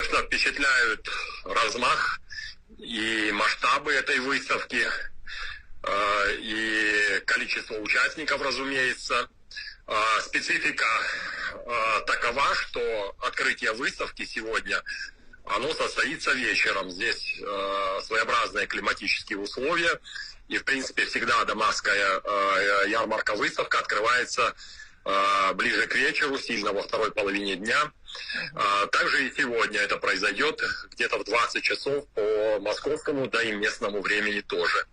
Впечатляют размах и масштабы этой выставки, и количество участников, разумеется. Специфика такова, что открытие выставки сегодня, оно состоится вечером. Здесь своеобразные климатические условия, и, в принципе, всегда Дамасская ярмарка-выставка открывается ближе к вечеру, сильно во второй половине дня. Также и сегодня это произойдет где-то в 20 часов по московскому, да и местному времени тоже.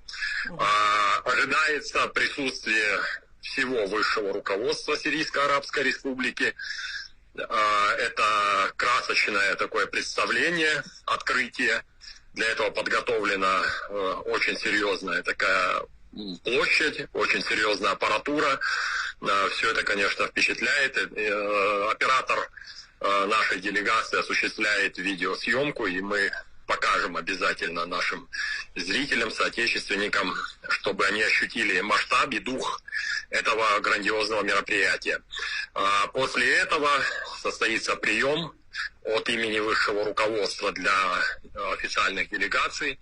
Ожидается присутствие всего высшего руководства Сирийской Арабской Республики. Это красочное такое представление, открытие. Для этого подготовлена очень серьезная такая площадь, очень серьезная аппаратура. Все это, конечно, впечатляет. Оператор нашей делегации осуществляет видеосъемку, и мы покажем обязательно нашим зрителям, соотечественникам, чтобы они ощутили масштаб и дух этого грандиозного мероприятия. После этого состоится прием от имени высшего руководства для официальных делегаций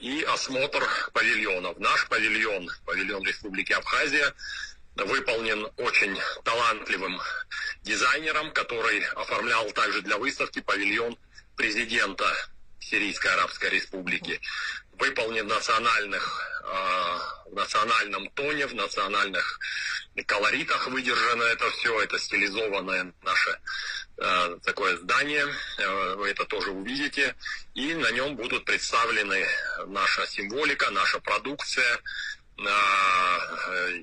и осмотр павильонов. Наш павильон, павильон Республики Абхазия, выполнен очень талантливым дизайнером, который оформлял также для выставки павильон президента Сирийской Арабской Республики. Выполнен в национальном тоне, в национальных колоритах выдержано это все, это стилизованное наше такое здание, вы это тоже увидите, и на нем будут представлены наша символика, наша продукция,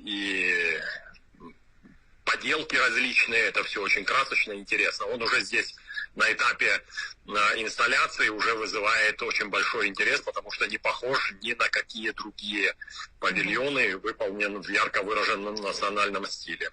и поделки различные, это все очень красочно и интересно. Он уже здесь на этапе инсталляции уже вызывает очень большой интерес, потому что не похож ни на какие другие павильоны, выполнен в ярко выраженном национальном стиле.